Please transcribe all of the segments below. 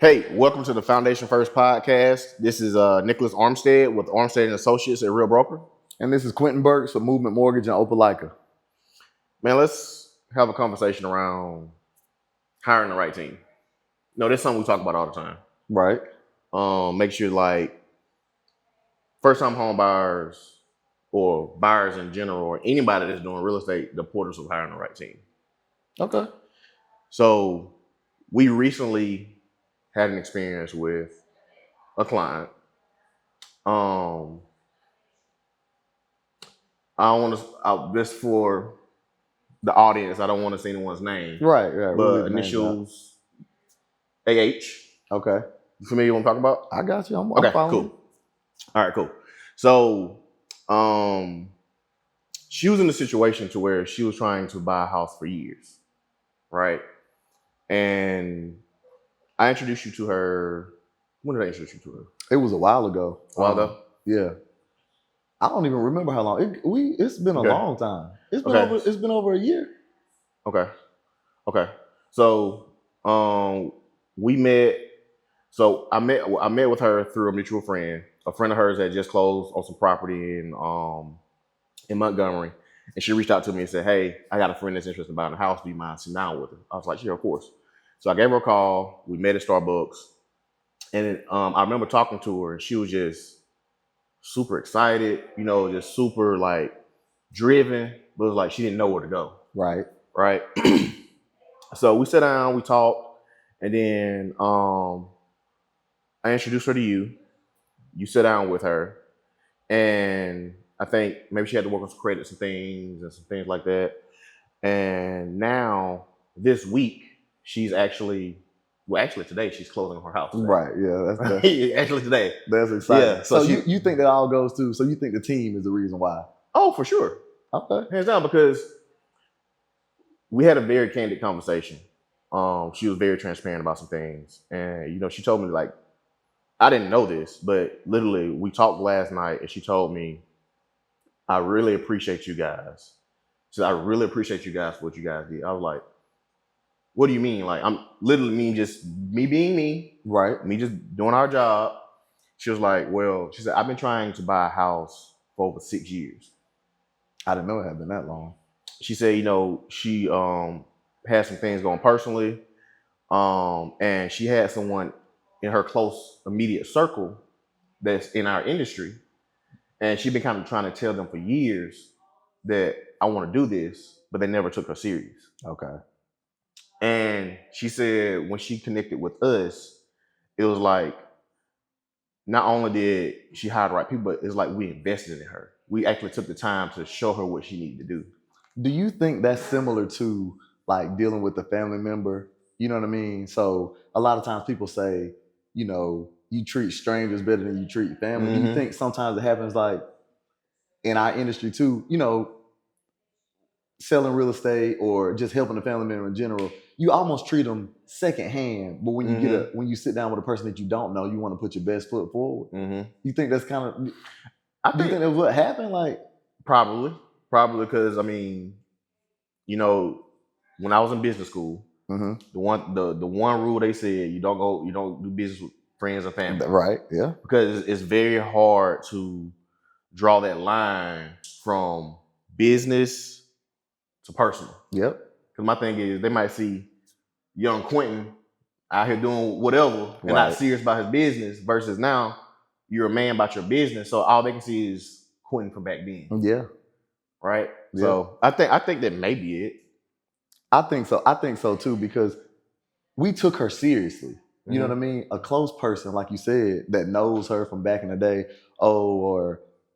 Hey, welcome to the Foundation First podcast. This is Nicholas Armistead with Armistead Associates at Real Broker. And this is Quinten Burks with Movement Mortgage in Opelika. Man, let's have a conversation around hiring the right team. No, that's something we talk about all the time. Right. Make sure like first-time home buyers or buyers in general or anybody that's doing real estate, the importance of hiring the right team. Okay. So we recently had an experience with a client. I don't want to, just for the audience, I don't want to say anyone's name. Right. But initials AH. Okay. You familiar with what I'm talking about? I got you. I'm Okay, following. cool. All right, cool. So she was in a situation to where she was trying to buy a house for years, right? And I introduced you to her. When did I introduce you to her? It was a while ago. A while ago? Yeah. I don't even remember how long. It's been a long time. It's been over a year. Okay. So we met. So I met with her through a mutual friend. A friend of hers had just closed on some property in Montgomery, and she reached out to me and said, "Hey, I got a friend that's interested in buying a house. Do you mind sitting down with her?" I was like, "Yeah, of course." So I gave her a call. We met at Starbucks, and I remember talking to her, and she was just super excited, just super like driven, but it was like she didn't know where to go. Right. So we sat down, we talked, and then I introduced her to you. You sat down with her, and I think maybe she had to work on some credit, some things like that. And now this week, she's actually today she's closing on her house. Right. Yeah. That's actually today. That's exciting. Yeah. So you think that all goes to? So you think the team is the reason why? Oh, for sure. Okay. Hands down, because we had a very candid conversation. She was very transparent about some things, and she told me, like, I didn't know this, but literally we talked last night, and she told me, "I really appreciate you guys." She said, "I really appreciate you guys for what you guys did." I was like, "What do you mean?" Like, I'm literally just me being me, right? Me just doing our job. She was like, "Well," she said, "I've been trying to buy a house for over 6 years." I didn't know it had been that long. She said, she had some things going personally, and she had someone in her close immediate circle that's in our industry, and she'd been kind of trying to tell them for years that I want to do this, but they never took her serious. Okay. And she said when she connected with us, it was like not only did she hire the right people, but it's like we invested in her. We actually took the time to show her what she needed to do. Do you think that's similar to like dealing with a family member? You know what I mean? So a lot of times people say, you treat strangers better than you treat family. Mm-hmm. Do you think sometimes it happens like in our industry too, selling real estate or just helping a family member in general, you almost treat them secondhand, but when you when you sit down with a person that you don't know, you want to put your best foot forward. Mm-hmm. You think that's kind of? Do you think that's what happened? Like probably because when I was in business school, the one rule they said, you don't do business with friends and family. Right. Yeah. Because it's very hard to draw that line from business to personal. Yep. Because my thing is, they might see young Quinten out here doing whatever and not serious about his business, versus now you're a man about your business, so all they can see is Quinten from back then. Yeah. Right. Yeah. So I think that may be it. I think so too, because we took her seriously. You know what I mean? A close person, like you said, that knows her from back in the day.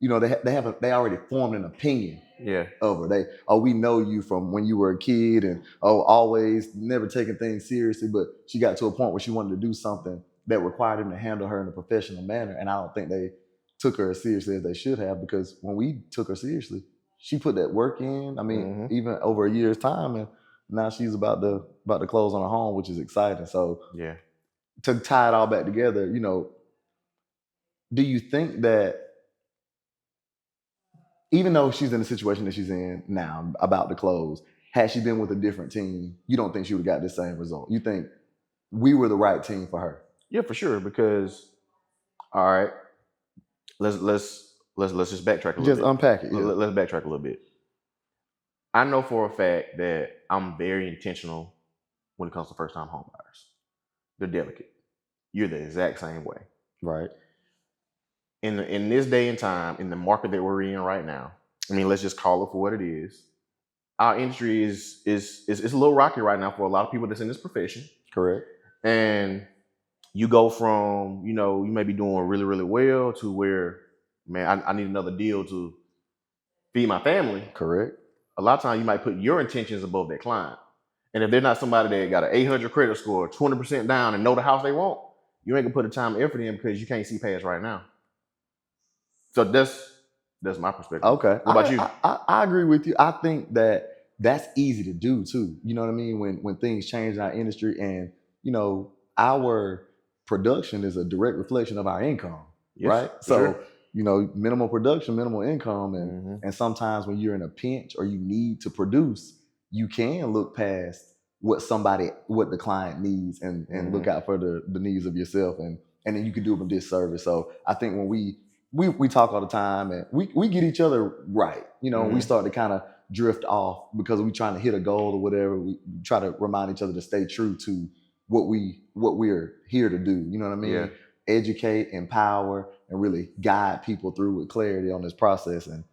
They already formed an opinion. Yeah. Of her. We know you from when you were a kid, and always never taking things seriously. But she got to a point where she wanted to do something that required him to handle her in a professional manner, and I don't think they took her as seriously as they should have, because when we took her seriously, she put that work in. I mean, even over a year's time, and now she's about to close on her home, which is exciting. So yeah, to tie it all back together, do you think that even though she's in the situation that she's in now, about to close, had she been with a different team, you don't think she would have got the same result? You think we were the right team for her? Yeah, for sure. Because all right, let's just backtrack a little Just bit. unpack it. Yeah. Let's backtrack a little bit. I know for a fact that I'm very intentional when it comes to first time home buyers. They're delicate. You're the exact same way. Right. In this day and time, in the market that we're in right now, I mean, let's just call it for what it is. Our industry is a little rocky right now for a lot of people that's in this profession. Correct. And you go from, you may be doing really, really well to where, man, I need another deal to feed my family. Correct. A lot of times you might put your intentions above that client. And if they're not somebody that got an 800 credit score, 20% down, and know the house they want, you ain't gonna put the time and effort in because you can't see past right now. So that's my perspective. Okay. What about you? I agree with you. I think that that's easy to do too. You know what I mean? When things change in our industry, and our production is a direct reflection of our income, Yes, right? for So sure. minimal production, minimal income, and sometimes when you're in a pinch or you need to produce, you can look past what the client needs and look out for the needs of yourself, and then you can do them a disservice. So I think when we talk all the time, and we get each other right. We start to kind of drift off because we're trying to hit a goal or whatever. We try to remind each other to stay true to what we're here to do. You know what I mean? Yeah. Educate, empower, and really guide people through with clarity on this process. And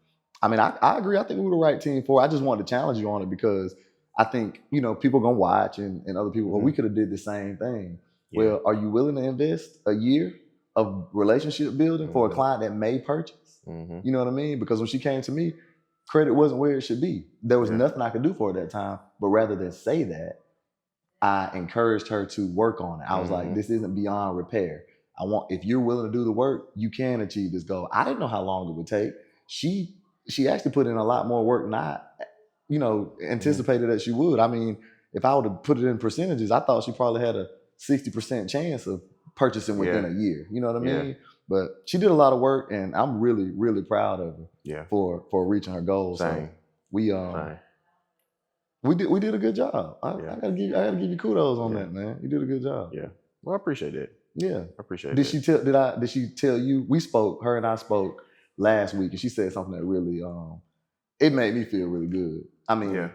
I mean, I agree. I think we're the right team for it. I just wanted to challenge you on it because I think, people gonna watch and other people, well, we could have did the same thing. Yeah. Well, are you willing to invest a year of relationship building for a client that may purchase? You know what I mean? Because when she came to me, credit wasn't where it should be. There was nothing I could do for her at that time. But rather than say that, I encouraged her to work on it. I was like, this isn't beyond repair. If you're willing to do the work, you can achieve this goal. I didn't know how long it would take. She actually put in a lot more work than I, anticipated that she would. I mean, if I would have put it in percentages, I thought she probably had a 60% chance of purchasing within a year. You know what I mean? Yeah. But she did a lot of work, and I'm really, really proud of her. Yeah. For reaching her goals. Same. So we did a good job. I gotta give you kudos on that, man. You did a good job. Yeah. Well, I appreciate that. Yeah. I appreciate did that. Did she tell you? Her and I spoke last week, and she said something that really it made me feel really good. I mean,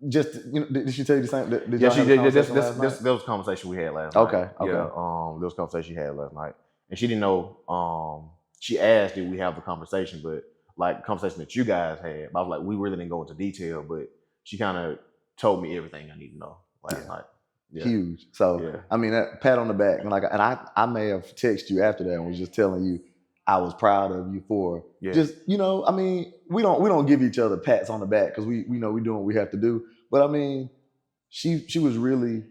just did she tell you the same? She did. That was a conversation we had last night. Okay. Yeah. There was a conversation she had last night, and she didn't know. She asked, "Did we have the conversation?" But like the conversation that you guys had, I was like, we really didn't go into detail, but she kind of told me everything I need to know last night. Yeah. Huge. So I mean, that pat on the back, and I may have texted you after that and was just telling you I was proud of you for just I mean, we don't give each other pats on the back because we know we're doing what we have to do. But I mean, she was really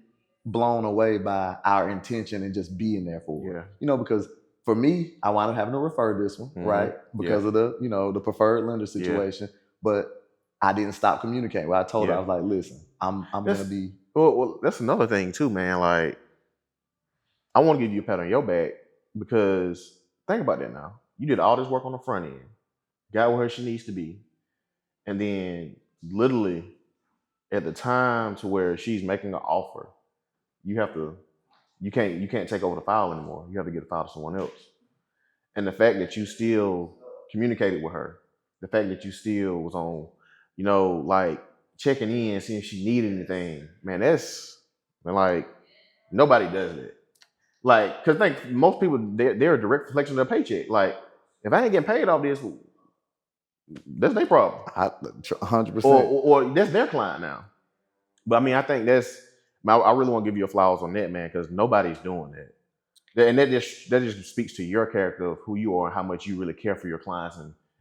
blown away by our intention and just being there for her. Because for me, I wound up having to refer this one, right? Because of the the preferred lender situation. But I didn't stop communicating. Well, I told her, I was like, listen, I'm gonna be. Well, that's another thing too, man. Like, I want to give you a pat on your back because think about that now. You did all this work on the front end, got where she needs to be, and then literally at the time to where she's making an offer, you can't take over the file anymore. You have to get the file to someone else. And the fact that you still communicated with her, the fact that you still was on, like checking in, seeing if she needed anything, man, like nobody does that. Like, cause most people they're a direct reflection of their paycheck. Like, if I ain't getting paid off this, that's their problem. 100%. Or that's their client now. But I mean, I think I really want to give you a flowers on that, man, because nobody's doing that. And that just speaks to your character of who you are and how much you really care for your clients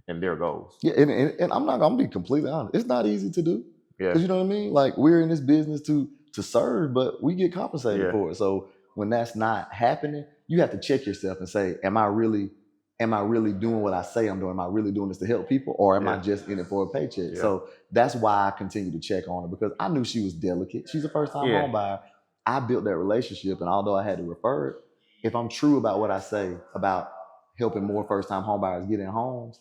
and their goals. Yeah, and I'm not gonna be completely honest. It's not easy to do. Yeah. Because you know what I mean? Like, we're in this business to serve, but we get compensated for it. So when that's not happening, you have to check yourself and say, am I really doing what I say I'm doing? Am I really doing this to help people, or am I just in it for a paycheck? Yeah. So that's why I continue to check on her, because I knew she was delicate. She's a first-time home buyer. I built that relationship, and although I had to refer it, if I'm true about what I say about helping more first-time home buyers get in homes,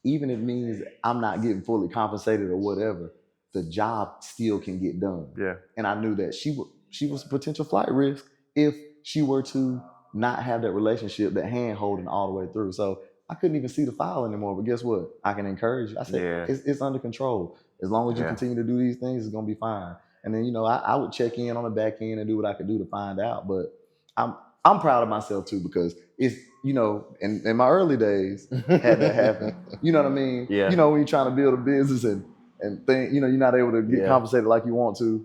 even if it means I'm not getting fully compensated or whatever, the job still can get done. Yeah. And I knew that she was a potential flight risk if she were to not have that relationship, that hand holding all the way through. So I couldn't even see the file anymore. But guess what? I can encourage you. I said, Yeah. it's under control. As long as you Yeah. continue to do these things, it's gonna be fine. And then, I would check in on the back end and do what I could do to find out. But I'm proud of myself too, because it's, in my early days had that happen. You know what I mean? Yeah. When you're trying to build a business and think, you're not able to get compensated like you want to.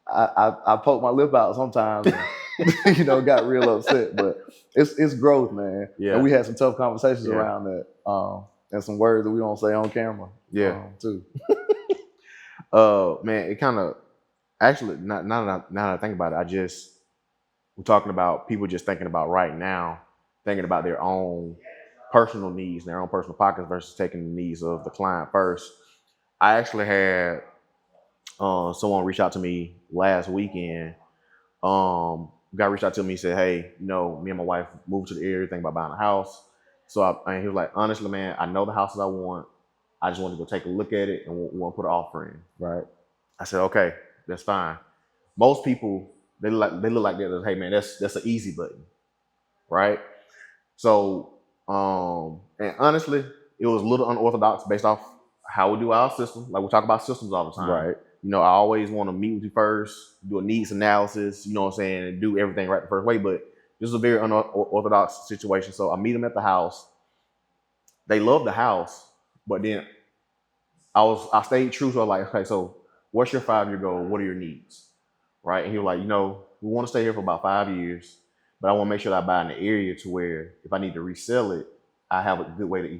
I poke my lip out sometimes and, got real upset, but it's growth, man. Yeah. And we had some tough conversations around that. And some words that we don't say on camera. Too. Man, it kind of actually now that I think about it, we're talking about people just thinking about right now, thinking about their own personal needs, their own personal pockets versus taking the needs of the client first. I actually had someone reach out to me last weekend. Guy reached out to me, said, "Hey, me and my wife moved to the area, thinking about buying a house." So and he was like, "Honestly, man, I know the houses I want. I just want to go take a look at it and want to put an offer in." Right. I said, "Okay, that's fine." Most people they look like that. Hey, man, that's an easy button, right? So, and honestly, it was a little unorthodox based off how we do our system. Like we talk about systems all the time, Right. I always want to meet with you first, do a needs analysis, you know what I'm saying, and do everything right the first way. But this is a very unorthodox situation. So I meet them at the house. They love the house, but then I stayed true to like, okay, so what's your 5-year goal? What are your needs? Right? And he was like, we want to stay here for about 5 years, but I want to make sure that I buy in the area to where if I need to resell it, I have a good way to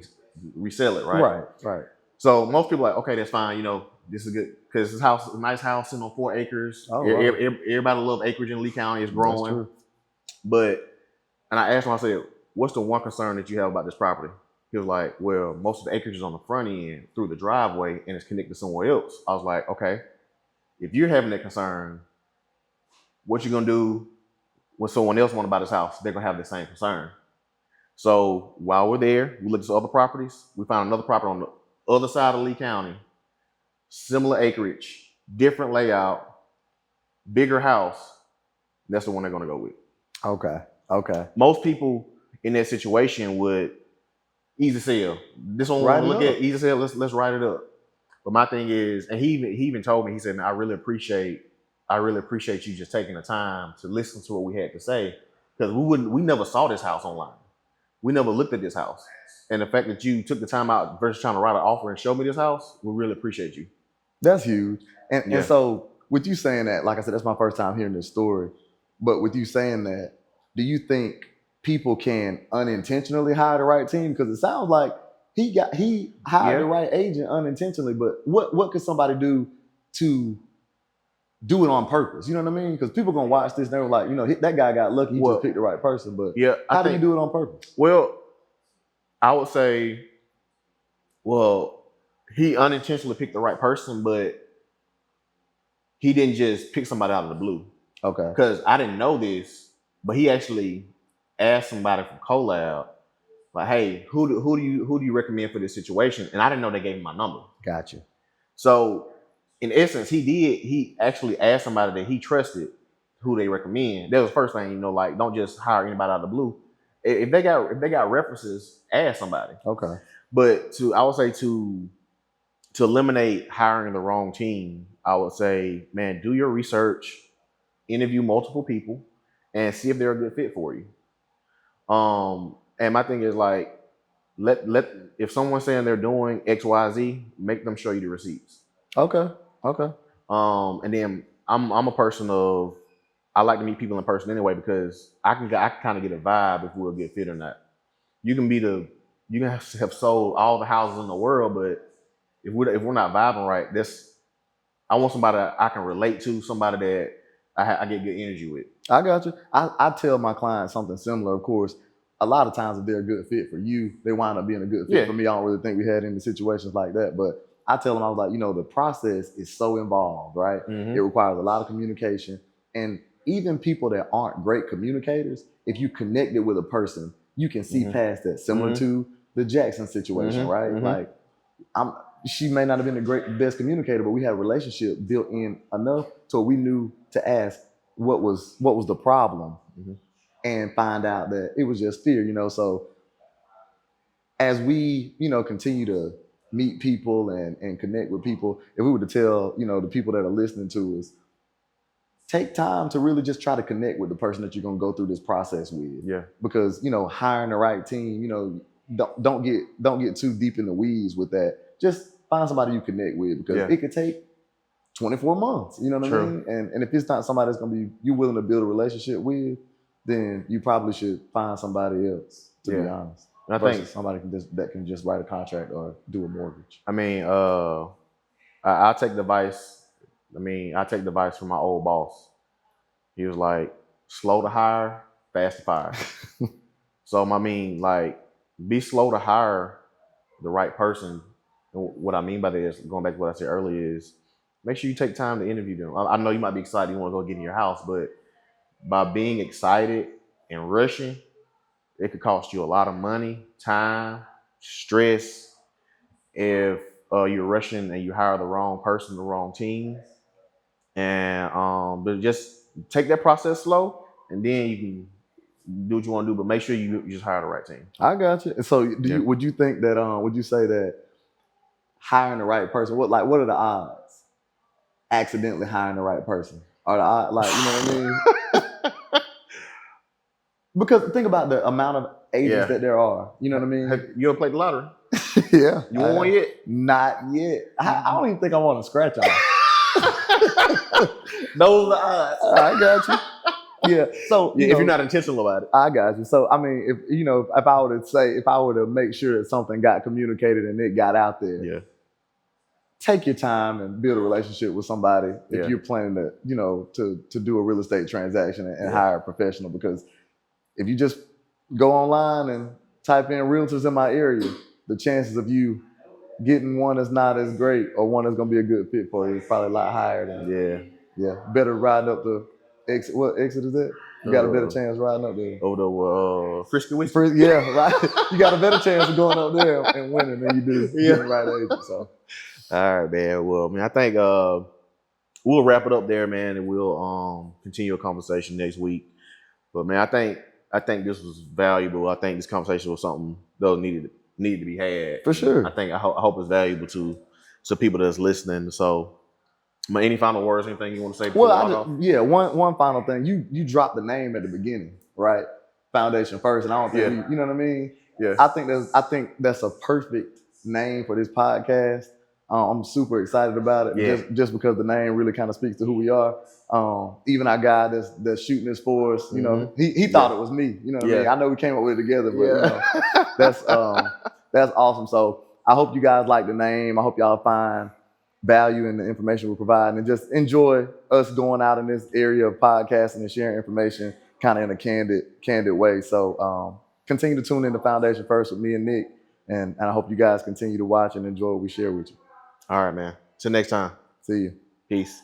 resell it, right? Right. So most people are like, okay, that's fine. This is good because this house is a nice house sitting on 4 acres. Oh, wow. Everybody loves acreage in Lee County. It's growing. That's true. And I asked him, I said, what's the one concern that you have about this property? He was like, well, most of the acreage is on the front end through the driveway and it's connected somewhere else. I was like, okay, if you're having that concern, what you gonna do when someone else want to buy this house? They're gonna have the same concern. So while we're there, we looked at some other properties. We found another property on the other side of Lee County, similar acreage, different layout, bigger house. That's the one they're gonna go with. Okay. Most people in that situation would easy sell. This one we're look at easy sell. Let's write it up. But my thing is, and he even told me, he said, "Man, I really appreciate you just taking the time to listen to what we had to say, because we never saw this house online. We never looked at this house. And the fact that you took the time out versus trying to write an offer and show me this house, we really appreciate you." That's huge. And so with you saying that, like I said, that's my first time hearing this story. But with you saying that, do you think people can unintentionally hire the right team? Because it sounds like he hired the right agent unintentionally. But what could somebody do to do it on purpose? You know what I mean? Because people gonna watch this and they're like, that guy got lucky. He just picked the right person. But how do you do it on purpose? Well, I would say, he unintentionally picked the right person, but he didn't just pick somebody out of the blue. Okay. Because I didn't know this, but he actually asked somebody from CoLab, like, "Hey, who do you recommend for this situation?" And I didn't know they gave him my number. Gotcha. So in essence, he actually asked somebody that he trusted who they recommend. That was the first thing, like, don't just hire anybody out of the blue. If they got references, ask somebody. Okay. But I would say to eliminate hiring the wrong team, I would say, man, do your research, interview multiple people, and see if they're a good fit for you. And my thing is, like, if someone's saying they're doing XYZ, make them show you the receipts. Okay. And then I'm a person of, I like to meet people in person anyway, because I can kind of get a vibe if we're a good fit or not. You can have sold all the houses in the world, but if we're not vibing right, I want somebody that I can relate to, somebody that I get good energy with. I got you. I tell my clients something similar. Of course, a lot of times if they're a good fit for you, they wind up being a good fit for me. I don't really think we had any situations like that, but I tell them, I was like, the process is so involved, right? Mm-hmm. It requires a lot of communication. And even people that aren't great communicators, if you connected with a person, you can see past that. Similar to the Jackson situation, right? Like, she may not have been the best communicator, but we had a relationship built in enough so we knew to ask what was the problem. and find out that it was just fear, you know. So as we, you know, continue to meet people and connect with people, if we were to tell, you know, the people that are listening to us, take time to really just try to connect with the person that you're going to go through this process with. Yeah. Because, you know, hiring the right team, you know, don't get too deep in the weeds with that. Just find somebody you connect with, because it could take 24 months, you know what I mean? And if it's not somebody that's going to be you willing to build a relationship with, then you probably should find somebody else, to be honest. I think somebody that can just write a contract or do a mortgage. I mean, I take the advice. I take the advice from my old boss. He was like, slow to hire, fast to fire. So I mean, like, be slow to hire the right person. And what I mean by that is, going back to what I said earlier, is make sure you take time to interview them. I know you might be excited, you want to go get in your house, but by being excited and rushing, it could cost you a lot of money, time, stress. If you're rushing and you hire the wrong person, the wrong team, and but just take that process slow, and then you can do what you want to do. But make sure you just hire the right team. I got you. So, would you think that? Would you say that hiring the right person? What are the odds? Accidentally hiring the right person, or the odds, like, you know what I mean? Because think about the amount of agents that there are. You know what I mean? You ever played the lottery? Yeah. You won one yet? Not yet. I don't even think I want to scratch off. Those are the odds. I got you. Yeah. So if you're not intentional about it, I got you. So I mean, if I were to make sure that something got communicated and it got out there, take your time and build a relationship with somebody if you're planning to to do a real estate transaction and hire a professional. Because if you just go online and type in realtors in my area, the chances of you getting one that's not as great or one that's going to be a good fit for you is probably a lot higher than better riding up the exit. What exit is that? You got a better chance riding up there. Oh, the Frisky Whiskey. Yeah, right. You got a better chance of going up there and winning than you do getting the right agent. So, all right, man. Well, I think we'll wrap it up there, man, and we'll continue a conversation next week. But man, I think this was valuable. I think this conversation was something that needed to be had. For sure. I hope it's valuable to people that's listening. So, any final words, anything you want to say? One final thing. You dropped the name at the beginning, right? Foundation First, and I don't think you know what I mean. Yeah. I think that's a perfect name for this podcast. I'm super excited about it, just because the name really kind of speaks to who we are. Even our guy that's shooting this for us, you know, he thought it was me. You know what I mean? I know we came up with it together, but you know, that's awesome. So I hope you guys like the name. I hope y'all find value in the information we're providing, and just enjoy us going out in this area of podcasting and sharing information kind of in a candid way. So continue to tune in to Foundation First with me and Nick, and I hope you guys continue to watch and enjoy what we share with you. All right, man. Till next time. See you. Peace.